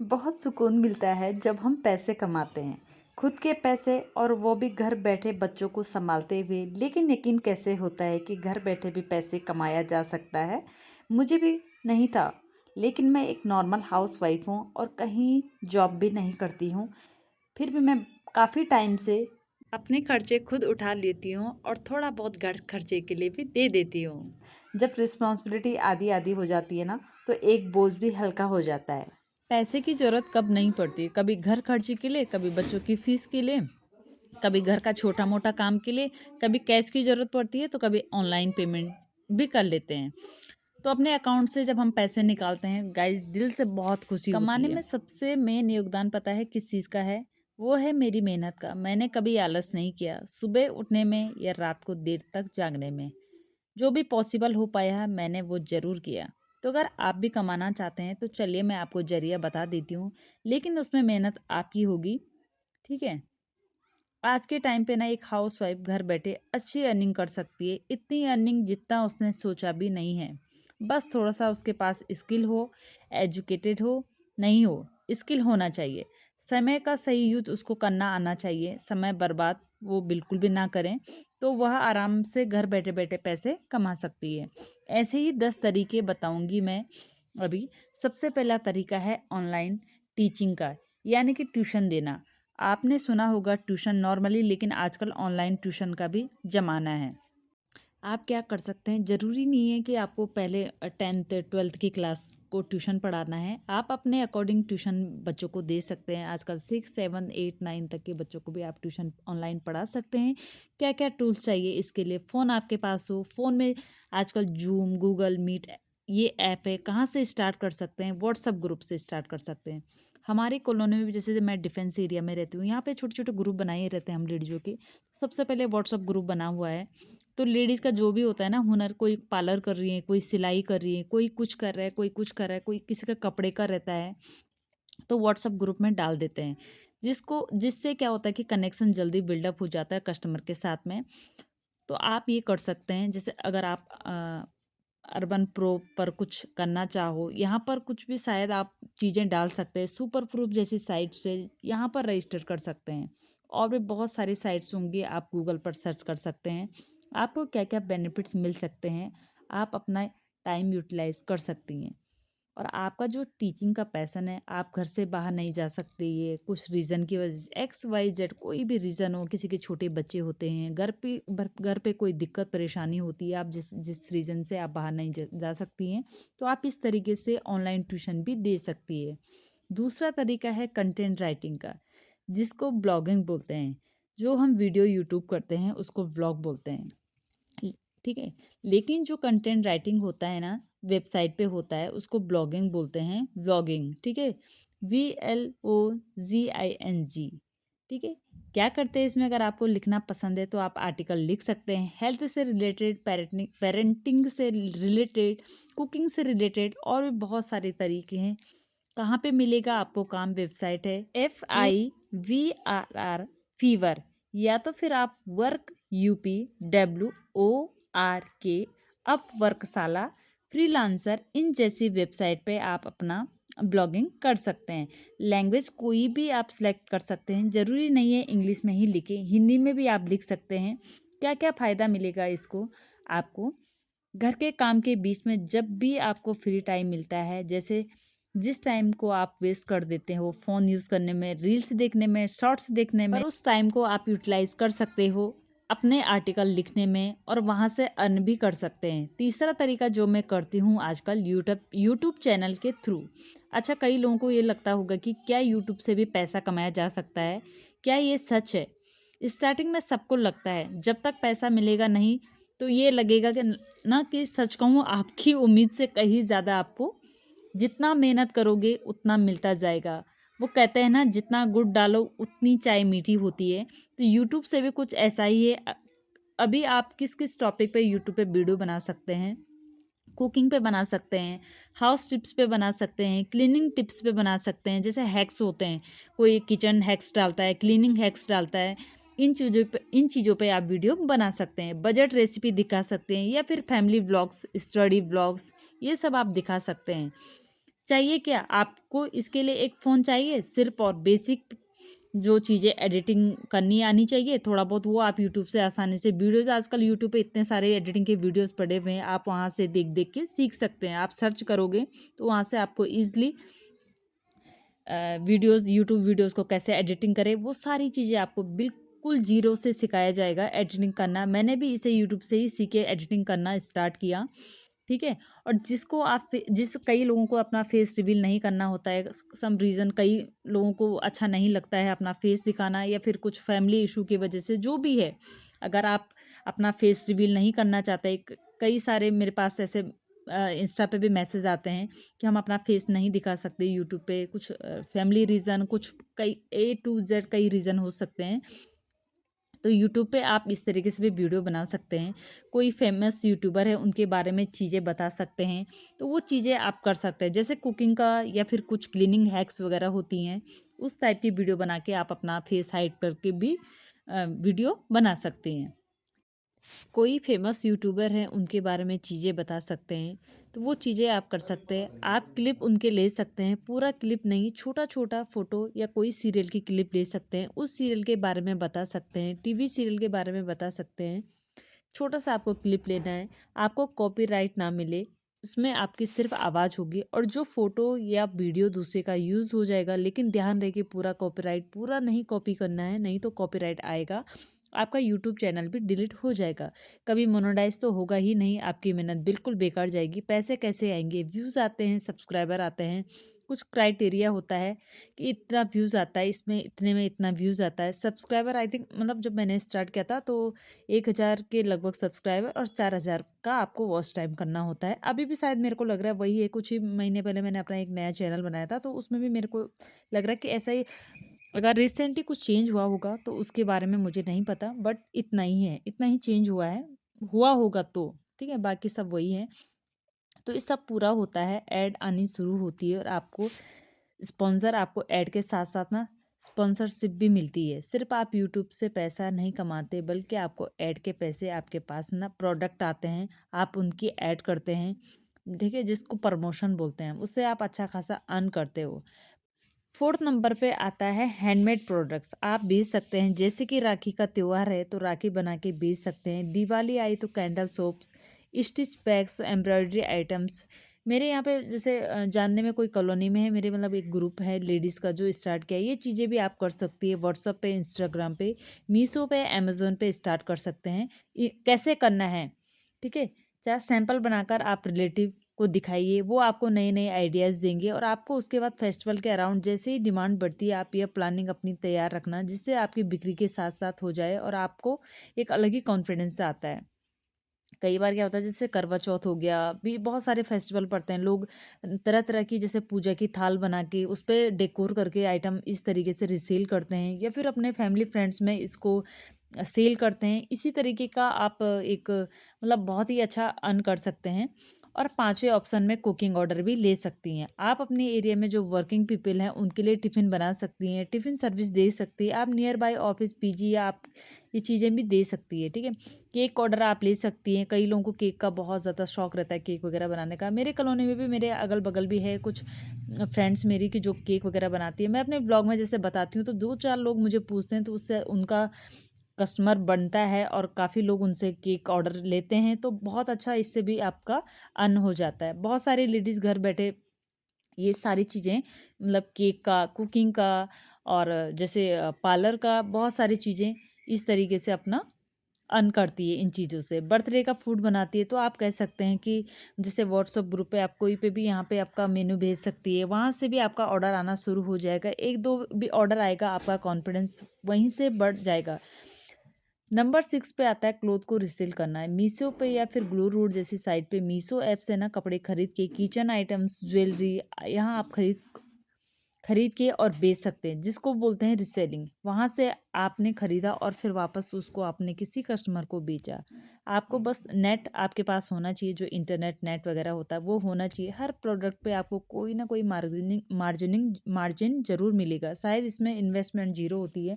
बहुत सुकून मिलता है जब हम पैसे कमाते हैं, खुद के पैसे, और वो भी घर बैठे बच्चों को संभालते हुए। लेकिन यकीन कैसे होता है कि घर बैठे भी पैसे कमाया जा सकता है। मुझे भी नहीं था, लेकिन मैं एक नॉर्मल हाउसवाइफ हूँ और कहीं जॉब भी नहीं करती हूँ। फिर भी मैं काफ़ी टाइम से अपने खर्चे खुद उठा लेती हूँ और थोड़ा बहुत घर खर्चे के लिए भी दे देती हूँ। जब रिस्पॉन्सिबिलिटी आधी आधी हो जाती है ना, तो एक बोझ भी हल्का हो जाता है। पैसे की ज़रूरत कब नहीं पड़ती, कभी घर खर्चे के लिए, कभी बच्चों की फीस के लिए, कभी घर का छोटा मोटा काम के लिए, कभी कैश की ज़रूरत पड़ती है तो कभी ऑनलाइन पेमेंट भी कर लेते हैं। तो अपने अकाउंट से जब हम पैसे निकालते हैं गाइस, दिल से बहुत खुशी होती कमाने है। में सबसे मेन योगदान पता है किस चीज़ का है? वो है मेरी मेहनत का। मैंने कभी आलस नहीं किया, सुबह उठने में या रात को देर तक जागने में। जो भी पॉसिबल हो पाया है मैंने वो ज़रूर किया। तो अगर आप भी कमाना चाहते हैं तो चलिए मैं आपको ज़रिया बता देती हूँ, लेकिन उसमें मेहनत आपकी होगी, ठीक है? आज के टाइम पे ना एक हाउसवाइफ घर बैठे अच्छी अर्निंग कर सकती है, इतनी अर्निंग जितना उसने सोचा भी नहीं है। बस थोड़ा सा उसके पास स्किल हो, एजुकेटेड हो, नहीं हो, स्किल होना चाहिए। समय का सही यूज उसको करना आना चाहिए, समय बर्बाद वो बिल्कुल भी ना करें, तो वह आराम से घर बैठे बैठे पैसे कमा सकती है। ऐसे ही 10 तरीके बताऊंगी मैं अभी। सबसे पहला तरीका है ऑनलाइन टीचिंग का, यानी कि ट्यूशन देना। आपने सुना होगा ट्यूशन नॉर्मली, लेकिन आजकल ऑनलाइन ट्यूशन का भी ज़माना है। आप क्या कर सकते हैं, ज़रूरी नहीं है कि आपको पहले 10th 12th की क्लास को ट्यूशन पढ़ाना है। आप अपने अकॉर्डिंग ट्यूशन बच्चों को दे सकते हैं। आजकल 6 7 8 9 तक के बच्चों को भी आप ट्यूशन ऑनलाइन पढ़ा सकते हैं। क्या क्या टूल्स चाहिए इसके लिए? फ़ोन आपके पास हो, फ़ोन में आजकल जूम, गूगल मीट, ये ऐप है। कहाँ से स्टार्ट कर सकते हैं? व्हाट्सअप ग्रुप से स्टार्ट कर सकते हैं। हमारी कॉलोनी में भी, जैसे मैं डिफेंस एरिया में रहती हूँ, यहाँ पे छोटे छोटे ग्रुप बनाए रहते हैं हम लेडीज़ों के। सबसे पहले व्हाट्सअप ग्रुप बना हुआ है, तो लेडीज़ का जो भी होता है ना हुनर, कोई पार्लर कर रही है, कोई सिलाई कर रही है, कोई कुछ कर रहा है, कोई कुछ कर रहा है, कोई किसी का कपड़े का रहता है, तो व्हाट्सअप ग्रुप में डाल देते हैं। जिससे क्या होता है कि कनेक्शन जल्दी बिल्डअप हो जाता है कस्टमर के साथ में। तो आप ये कर सकते हैं, जैसे अगर आप अर्बन प्रो पर कुछ करना चाहो, यहाँ पर कुछ भी शायद आप चीज़ें डाल सकते हैं। सुपर प्रूफ जैसी साइट से यहाँ पर रजिस्टर कर सकते हैं। और भी बहुत सारी साइट्स होंगी, आप गूगल पर सर्च कर सकते हैं। आपको क्या क्या बेनिफिट्स मिल सकते हैं, आप अपना टाइम यूटिलाइज कर सकती हैं। और आपका जो टीचिंग का पैसन है, आप घर से बाहर नहीं जा सकते, ये कुछ रीज़न की वजह से, XYZ कोई भी रीज़न हो, किसी के छोटे बच्चे होते हैं, घर पे कोई दिक्कत परेशानी होती है, आप जिस जिस रीज़न से आप बाहर नहीं जा सकती हैं, तो आप इस तरीके से ऑनलाइन ट्यूशन भी दे सकती है। दूसरा तरीका है कंटेंट राइटिंग का, जिसको ब्लॉगिंग बोलते हैं। जो हम वीडियो यूट्यूब करते हैं उसको व्लॉग बोलते हैं, ठीक है। लेकिन जो कंटेंट राइटिंग होता है ना, वेबसाइट पे होता है, उसको ब्लॉगिंग बोलते हैं, व्लॉगिंग, ठीक है। VLOGING, ठीक है। क्या करते हैं इसमें? अगर आपको लिखना पसंद है तो आप आर्टिकल लिख सकते हैं, हेल्थ से रिलेटेड, पेरेंटिंग से रिलेटेड, कुकिंग से रिलेटेड, और भी बहुत सारे तरीके हैं। कहाँ पे मिलेगा आपको काम? वेबसाइट है FIVRR फीवर, या तो फिर आप WORK अपवर्कशाला, फ्रीलांसर, इन जैसी वेबसाइट पे आप अपना ब्लॉगिंग कर सकते हैं। लैंग्वेज कोई भी आप सिलेक्ट कर सकते हैं, ज़रूरी नहीं है इंग्लिश में ही लिखें, हिंदी में भी आप लिख सकते हैं। क्या क्या फ़ायदा मिलेगा इसको आपको? घर के काम के बीच में जब भी आपको फ्री टाइम मिलता है, जैसे जिस टाइम को आप वेस्ट कर देते हो फ़ोन यूज़ करने में, रील्स देखने में, शॉर्ट्स देखने में, पर उस टाइम को आप यूटिलाइज कर सकते हो अपने आर्टिकल लिखने में, और वहाँ से अर्न भी कर सकते हैं। तीसरा तरीका जो मैं करती हूँ आजकल, यूट्यूब चैनल के थ्रू। अच्छा, कई लोगों को ये लगता होगा कि क्या यूट्यूब से भी पैसा कमाया जा सकता है? क्या ये सच है? स्टार्टिंग में सबको लगता है, जब तक पैसा मिलेगा नहीं तो ये लगेगा कि ना, कि सच कहूँ आपकी उम्मीद से कहीं ज़्यादा आपको जितना मेहनत करोगे उतना मिलता जाएगा। वो कहते हैं ना, जितना गुड़ डालो उतनी चाय मीठी होती है। तो यूट्यूब से भी कुछ ऐसा ही है। अभी आप किस किस टॉपिक पे यूट्यूब पे वीडियो बना सकते हैं? कुकिंग पे बना सकते हैं, हाउस टिप्स पे बना सकते हैं, क्लीनिंग टिप्स पे बना सकते हैं, जैसे हैक्स होते हैं, कोई किचन हैक्स डालता है, क्लीनिंग हैक्स डालता है। इन चीज़ों पे आप वीडियो बना सकते हैं। बजट रेसिपी दिखा सकते हैं, या फिर फैमिली व्लॉग्स, स्टडी व्लॉग्स, ये सब आप दिखा सकते हैं। चाहिए क्या आपको, इसके लिए एक फ़ोन चाहिए सिर्फ, और बेसिक जो चीज़ें एडिटिंग करनी आनी चाहिए थोड़ा बहुत, वो आप यूट्यूब से आसानी से वीडियोज़, आजकल यूट्यूब पे इतने सारे एडिटिंग के वीडियोज़ पड़े हुए हैं, आप वहाँ से देख देख के सीख सकते हैं। आप सर्च करोगे तो वहाँ से आपको ईज़िली वीडियोज़, यूट्यूब वीडियोज़ को कैसे एडिटिंग करें वो सारी चीज़ें आपको बिल्कुल जीरो से सिखाया जाएगा एडिटिंग करना। मैंने भी इसे यूट्यूब से ही सीख के एडिटिंग करना स्टार्ट किया, ठीक है। और जिसको आप कई लोगों को अपना फेस रिवील नहीं करना होता है, सम रीज़न, कई लोगों को अच्छा नहीं लगता है अपना फेस दिखाना, या फिर कुछ फैमिली इशू की वजह से, जो भी है, अगर आप अपना फेस रिवील नहीं करना चाहते, कई सारे मेरे पास ऐसे इंस्टा पे भी मैसेज आते हैं कि हम अपना फेस नहीं दिखा सकते यूट्यूब पे, कुछ फैमिली रीज़न, कुछ कई A to Z कई रीज़न हो सकते हैं। तो यूट्यूब पे आप इस तरीके से भी वीडियो बना सकते हैं। कोई फेमस यूट्यूबर है उनके बारे में चीज़ें बता सकते हैं, तो वो चीज़ें आप कर सकते हैं, जैसे कुकिंग का या फिर कुछ क्लीनिंग हैक्स वगैरह होती हैं, उस टाइप की वीडियो बना के आप अपना फेस हाइड करके भी वीडियो बना सकते हैं। कोई फेमस यूट्यूबर हैं उनके बारे में चीज़ें बता सकते हैं, तो वो चीज़ें आप कर सकते हैं। आप क्लिप उनके ले सकते हैं, पूरा क्लिप नहीं, छोटा छोटा फ़ोटो या कोई सीरियल की क्लिप ले सकते हैं, उस सीरियल के बारे में बता सकते हैं, टीवी सीरियल के बारे में बता सकते हैं। छोटा सा आपको क्लिप लेना है, आपको कॉपीराइट ना मिले, उसमें आपकी सिर्फ आवाज़ होगी, और जो फ़ोटो या वीडियो दूसरे का यूज़ हो जाएगा, लेकिन ध्यान रहे कि पूरा कॉपीराइट पूरा नहीं कॉपी करना है, नहीं तो कॉपीराइट आएगा, आपका यूट्यूब चैनल भी डिलीट हो जाएगा। कभी मोनेटाइज तो होगा ही नहीं, आपकी मेहनत बिल्कुल बेकार जाएगी। पैसे कैसे आएंगे? व्यूज़ आते हैं, सब्सक्राइबर आते हैं, कुछ क्राइटेरिया होता है कि इतना व्यूज़ आता है, इसमें इतने में इतना व्यूज़ आता है। सब्सक्राइबर आई थिंक, मतलब जब मैंने स्टार्ट किया था तो 1000 के लगभग सब्सक्राइबर और 4000 का आपको वॉच टाइम करना होता है। अभी भी शायद मेरे को लग रहा है वही है, कुछ ही महीने पहले मैंने अपना एक नया चैनल बनाया था, तो उसमें भी मेरे को लग रहा है कि ऐसा ही, अगर रिसेंटली कुछ चेंज हुआ होगा तो उसके बारे में मुझे नहीं पता, बट इतना ही है, इतना ही चेंज हुआ है, हुआ होगा तो, ठीक है, बाकी सब वही है। तो ये सब पूरा होता है, ऐड आनी शुरू होती है, और आपको स्पॉन्सर, आपको ऐड के साथ साथ ना स्पॉन्सरशिप भी मिलती है। सिर्फ आप यूट्यूब से पैसा नहीं कमाते, बल्कि आपको ऐड के पैसे, आपके पास ना प्रोडक्ट आते हैं, आप उनकी ऐड करते हैं, ठीक है, जिसको प्रमोशन बोलते हैं, उससे आप अच्छा खासा अर्न करते हो। फोर्थ नंबर पे आता है हैंडमेड प्रोडक्ट्स, आप बेच सकते हैं, जैसे कि राखी का त्यौहार है तो राखी बना के बेच सकते हैं, दिवाली आई तो candle soaps, stitch bags, embroidery items. मेरे यहाँ पे जैसे जानने में कोई कॉलोनी में है मेरे, मतलब एक ग्रुप है लेडीज़ का जो स्टार्ट किया है, ये चीज़ें भी आप कर सकती है। व्हाट्सअप पे, इंस्टाग्राम पे, मीशो पे, अमेज़ोन पे स्टार्ट कर सकते हैं। कैसे करना है, ठीक है, चाहे सैंपल बनाकर आप रिलेटिव को दिखाइए, वो आपको नए नए आइडियाज़ देंगे, और आपको उसके बाद फेस्टिवल के अराउंड जैसे ही डिमांड बढ़ती है, आप यह प्लानिंग अपनी तैयार रखना, जिससे आपकी बिक्री के साथ साथ हो जाए, और आपको एक अलग ही कॉन्फिडेंस आता है। कई बार क्या होता है, जैसे करवा चौथ हो गया, भी बहुत सारे फेस्टिवल पड़ते हैं, लोग तरह तरह की जैसे पूजा की थाल बना के उस पर डेकोर करके आइटम इस तरीके से रिसेल करते हैं, या फिर अपने फैमिली फ्रेंड्स में इसको सेल करते हैं। इसी तरीके का आप एक, मतलब बहुत ही अच्छा अर्न कर सकते हैं। और पांचवें ऑप्शन में कुकिंग ऑर्डर भी ले सकती हैं। आप अपने एरिया में जो वर्किंग पीपल हैं उनके लिए टिफ़िन बना सकती हैं, टिफ़िन सर्विस दे सकती है, आप नियर बाय ऑफिस, पीजी, या आप ये चीज़ें भी दे सकती है, ठीक है। केक ऑर्डर आप ले सकती हैं, कई लोगों को केक का बहुत ज़्यादा शौक रहता है, केक वगैरह बनाने का। मेरे कॉलोनी में भी, मेरे अगल बगल भी है कुछ फ्रेंड्स मेरी की जो केक वगैरह बनाती है। मैं अपने ब्लॉग में जैसे बताती हूँ तो 2-4 लोग मुझे पूछते हैं, तो उससे उनका कस्टमर बनता है, और काफ़ी लोग उनसे केक ऑर्डर लेते हैं, तो बहुत अच्छा, इससे भी आपका अर्न हो जाता है। बहुत सारी लेडीज़ घर बैठे ये सारी चीज़ें, मतलब केक का, कुकिंग का, और जैसे पार्लर का, बहुत सारी चीज़ें इस तरीके से अपना अर्न करती है इन चीज़ों से। बर्थडे का फूड बनाती है, तो आप कह सकते हैं कि जैसे व्हाट्सअप ग्रुप पे आप कोई पे भी यहाँ पे आपका मेनू भेज सकती है, वहाँ से भी आपका ऑर्डर आना शुरू हो जाएगा। एक दो भी ऑर्डर आएगा, आपका कॉन्फिडेंस वहीं से बढ़ जाएगा। नंबर 6 पे आता है क्लोथ को रिसेल करना है। मीशो पे या फिर ग्लो रूट जैसी साइट पे, मीशो ऐप से ना कपड़े खरीद के, किचन आइटम्स, ज्वेलरी, यहाँ आप खरीद के और बेच सकते हैं, जिसको बोलते हैं रिसेलिंग। वहाँ से आपने खरीदा और फिर वापस उसको आपने किसी कस्टमर को बेचा। आपको बस नेट आपके पास होना चाहिए, जो इंटरनेट नेट वगैरह होता है वो होना चाहिए। हर प्रोडक्ट पे आपको कोई ना कोई मार्जिन जरूर मिलेगा। शायद इसमें इन्वेस्टमेंट जीरो होती है।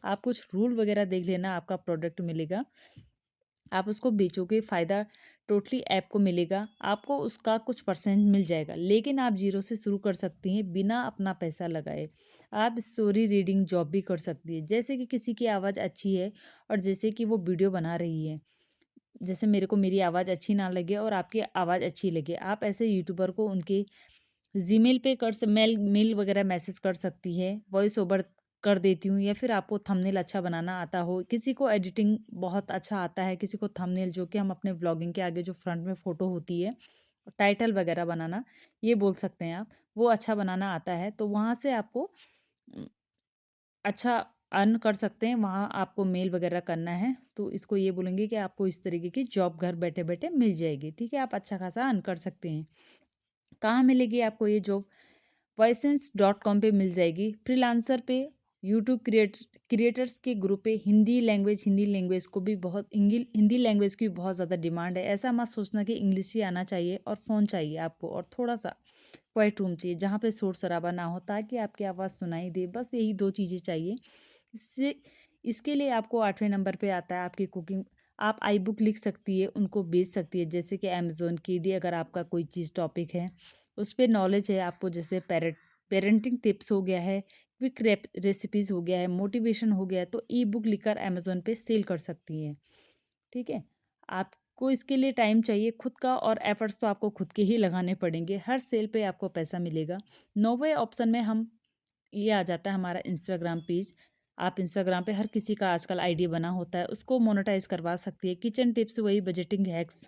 आप कुछ रूल वगैरह देख लेना, आपका प्रोडक्ट मिलेगा, आप उसको बेचोगे, फ़ायदा टोटली ऐप को मिलेगा, आपको उसका कुछ परसेंट मिल जाएगा, लेकिन आप जीरो से शुरू कर सकती हैं बिना अपना पैसा लगाए। आप स्टोरी रीडिंग जॉब भी कर सकती है, जैसे कि किसी की आवाज़ अच्छी है और जैसे कि वो वीडियो बना रही है, जैसे मेरे को मेरी आवाज़ अच्छी ना लगे और आपकी आवाज़ अच्छी लगे, आप ऐसे यूट्यूबर को उनके जीमेल पे मेल मेल वगैरह मैसेज कर सकती है, वॉइस ओवर कर देती हूँ, या फिर आपको थंबनेल अच्छा बनाना आता हो, किसी को एडिटिंग बहुत अच्छा आता है, किसी को थंबनेल जो कि हम अपने व्लॉगिंग के आगे जो फ्रंट में फ़ोटो होती है, टाइटल वगैरह बनाना, ये बोल सकते हैं आप, वो अच्छा बनाना आता है, तो वहाँ से आपको उम, अच्छा अर्न कर सकते हैं, वहाँ आपको मेल वगैरह करना है, तो इसको ये बोलेंगे कि आपको इस तरीके की जॉब घर बैठे-बैठे मिल जाएगी, ठीक है? आप अच्छा खासा अर्न कर सकते हैं। कहाँ मिलेगी आपको ये जॉब? वॉइसेंस.com पे मिल जाएगी, फ्रीलांसर पे, यूट्यूब क्रिएटर्स के ग्रुप पे, हिंदी लैंग्वेज को भी बहुत हिंदी लैंग्वेज की भी बहुत ज़्यादा डिमांड है। ऐसा मत सोचना कि इंग्लिश ही आना चाहिए और फ़ोन चाहिए आपको और थोड़ा-सा क्वाइट रूम चाहिए जहाँ पे शोर-शराबा ना हो ताकि आपकी आवाज़ सुनाई दे। बस यही 2 चीज़ें चाहिए। इससे इसके लिए आपको 8वें नंबर पे आता है आपकी कुकिंग। आप आई बुक लिख सकती है, उनको बेच सकती है, जैसे कि अमेज़न KD अगर आपका कोई चीज़ टॉपिक है, उस पे नॉलेज है आपको, जैसे पेरेंटिंग टिप्स हो गया है, क्विक रेसिपीज़ हो गया है, मोटिवेशन हो गया है, तो ई बुक लिखकर अमेज़न पे सेल कर सकती हैं, ठीक है? आपको इसके लिए टाइम चाहिए खुद का और एफर्ट्स तो आपको खुद के ही लगाने पड़ेंगे, हर सेल पे आपको पैसा मिलेगा। 9वें ऑप्शन में हम ये आ जाता है हमारा इंस्टाग्राम पेज। आप इंस्टाग्राम पे हर किसी का आजकल आईडी बना होता है, उसको मोनेटाइज़ करवा सकती है। किचन टिप्स वही बजटिंग हैक्स,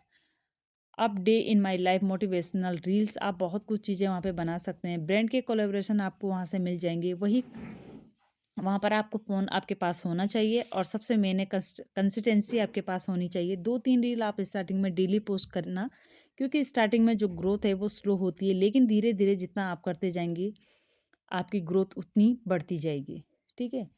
आप day in my life motivational reels, आप बहुत कुछ चीज़ें वहाँ पे बना सकते हैं। ब्रांड के कोलैबोरेशन आपको वहाँ से मिल जाएँगे। वही वहाँ पर आपको फ़ोन आपके पास होना चाहिए और सबसे मेन है कंसिस्टेंसी आपके पास होनी चाहिए। 2-3 रील आप स्टार्टिंग में डेली पोस्ट करना, क्योंकि स्टार्टिंग में जो ग्रोथ है वो स्लो होती है, लेकिन धीरे-धीरे जितना आप करते जाएँगे, आपकी ग्रोथ उतनी बढ़ती जाएगी, ठीक है?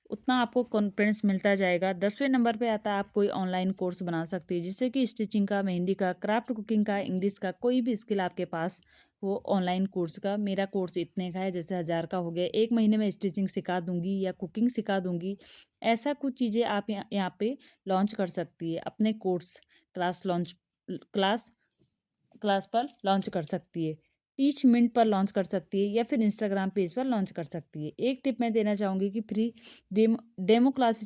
उतना आपको कॉन्फिडेंस मिलता जाएगा। 10वें नंबर पे आता है आप कोई ऑनलाइन कोर्स बना सकते हैं, जिससे कि स्टिचिंग का, मेहंदी का, क्राफ्ट कुकिंग का, इंग्लिश का, कोई भी स्किल आपके पास हो ऑनलाइन कोर्स का। मेरा कोर्स इतने का है, जैसे 1000 का हो गया, 1 महीने में स्टिचिंग सिखा दूँगी या कुकिंग सिखा दूँगी। ऐसा कुछ चीज़ें आप यहाँ पे लॉन्च कर सकती है। अपने कोर्स क्लास क्लास पर लॉन्च कर सकती है, टीच मिंट पर लॉन्च कर सकती है, या फिर इंस्टाग्राम पेज पर लॉन्च कर सकती है। एक टिप मैं देना चाहूँगी कि फ्री डेमो क्लास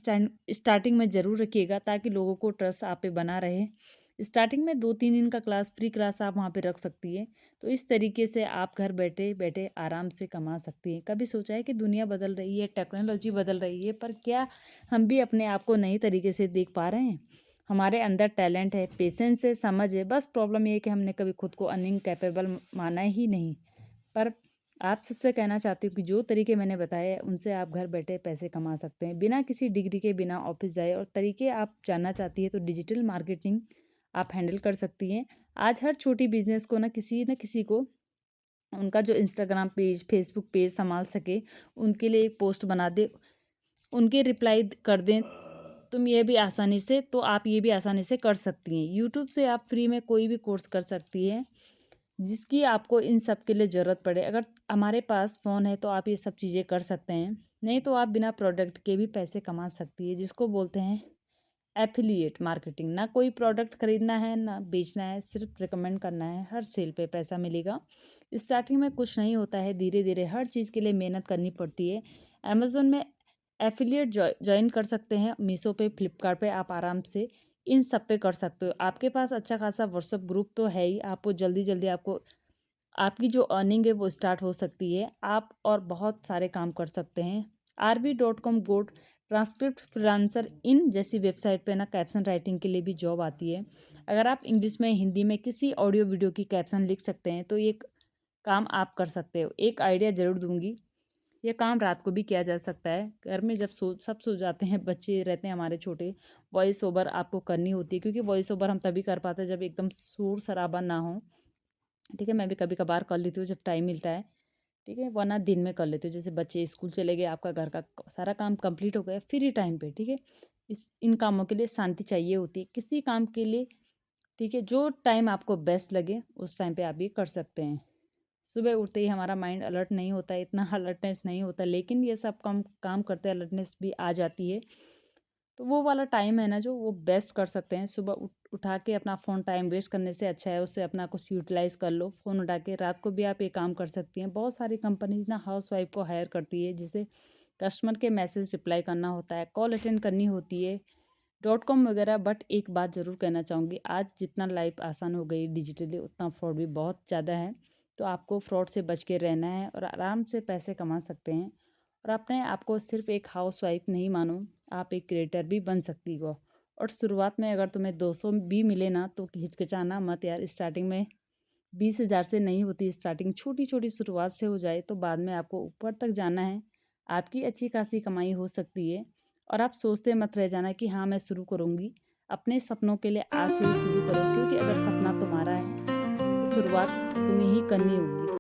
स्टार्टिंग में ज़रूर रखिएगा, ताकि लोगों को ट्रस्ट आप पे बना रहे। स्टार्टिंग में 2-3 दिन का फ्री क्लास आप वहाँ पे रख सकती है। तो इस तरीके से आप घर बैठे बैठे आराम से कमा सकती हैं। कभी सोचा है कि दुनिया बदल रही है, टेक्नोलॉजी बदल रही है, पर क्या हम भी अपने आप को नई तरीके से देख पा रहे हैं? हमारे अंदर टैलेंट है, पेशेंस है, समझ है, बस प्रॉब्लम ये है कि हमने कभी खुद को अर्निंग कैपेबल माना ही नहीं। पर आप सबसे कहना चाहती हूँ कि जो तरीके मैंने बताए हैं, उनसे आप घर बैठे पैसे कमा सकते हैं, बिना किसी डिग्री के, बिना ऑफिस जाए। और तरीके आप जानना चाहती है तो डिजिटल मार्केटिंग आप हैंडल कर सकती हैं। आज हर छोटी बिजनेस को ना किसी को उनका जो इंस्टाग्राम पेज, फेसबुक पेज संभाल सके, उनके लिए एक पोस्ट बना दे, उनके रिप्लाई कर दें, तुम ये भी आसानी से तो आप ये भी आसानी से कर सकती हैं। यूट्यूब से आप फ्री में कोई भी कोर्स कर सकती हैं, जिसकी आपको इन सब के लिए ज़रूरत पड़े। अगर हमारे पास फ़ोन है तो आप ये सब चीज़ें कर सकते हैं, नहीं तो आप बिना प्रोडक्ट के भी पैसे कमा सकती है, जिसको बोलते हैं एफिलिएट मार्केटिंग। ना कोई प्रोडक्ट खरीदना है, ना बेचना है, सिर्फ रिकमेंड करना है, हर सेल पे पैसा मिलेगा। स्टार्टिंग में कुछ नहीं होता है, धीरे धीरे हर चीज़ के लिए मेहनत करनी पड़ती है। अमेज़न में एफिलिएट ज्वाइन कर सकते हैं, मीशो पे, फ्लिपकार्ट पे आप आराम से इन सब पे कर सकते हो। आपके पास अच्छा खासा व्हाट्सअप ग्रुप तो है ही, आपको जल्दी जल्दी आपको आपकी जो अर्निंग है वो स्टार्ट हो सकती है। आप और बहुत सारे काम कर सकते हैं। rv.com गोड ट्रांसक्रिप्ट फ्रीलांसर इन जैसी वेबसाइट पे ना कैप्शन राइटिंग के लिए भी जॉब आती है। अगर आप इंग्लिश में, हिंदी में किसी ऑडियो वीडियो की कैप्शन लिख सकते हैं तो ये काम आप कर सकते हो। एक आइडिया ज़रूर दूंगी, ये काम रात को भी किया जा सकता है। घर में जब सब सो जाते हैं, बच्चे रहते हैं हमारे छोटे, वॉइस ओवर आपको करनी होती है, क्योंकि वॉइस ओवर हम तभी कर पाते हैं जब एकदम शोर शराबा ना हो, ठीक है? मैं भी कभी कभार कर लेती हूँ जब टाइम मिलता है, ठीक है? वरना दिन में कर लेती हूँ। जैसे बच्चे स्कूल चले गए, आपका घर का सारा काम कंप्लीट हो गया, फ्री टाइम पे, ठीक है? इन कामों के लिए शांति चाहिए होती है, किसी काम के लिए, ठीक है? जो टाइम आपको बेस्ट लगे उस टाइम पे आप ये कर सकते हैं। सुबह उठते ही हमारा माइंड अलर्ट नहीं होता है, इतना अलर्टनेस नहीं होता, लेकिन ये सब काम काम करते अलर्टनेस भी आ जाती है। तो वो वाला टाइम है ना जो वो बेस्ट कर सकते हैं। सुबह उठा के अपना फ़ोन टाइम वेस्ट करने से अच्छा है उससे अपना कुछ यूटिलाइज़ कर लो। फ़ोन उठा के रात को भी आप ये काम कर सकती हैं। बहुत सारी कंपनीज़ ना हाउसवाइफ़ को हायर करती है, जिसे कस्टमर के मैसेज रिप्लाई करना होता है, कॉल अटेंड करनी होती है, डॉट कॉम वगैरह। बट एक बात ज़रूर कहना चाहूँगी, आज जितना लाइफ आसान हो गई डिजिटली, उतना फ्रॉड भी बहुत ज़्यादा है। तो आपको फ्रॉड से बच के रहना है और आराम से पैसे कमा सकते हैं। और अपने आप को सिर्फ एक हाउसवाइफ नहीं मानो, आप एक क्रिएटर भी बन सकती हो। और शुरुआत में अगर तुम्हें 200 भी मिले ना तो हिचकिचाना मत यार। स्टार्टिंग में 20,000 से नहीं होती, स्टार्टिंग छोटी छोटी शुरुआत से हो जाए तो बाद में आपको ऊपर तक जाना है। आपकी अच्छी खासी कमाई हो सकती है। और आप सोचते मत रह जाना कि हाँ मैं शुरू करूँगी। अपने सपनों के लिए आज से ही शुरू करो, क्योंकि अगर सपना तुम्हारा है तो शुरुआत तुम्हें ही करनी होगी।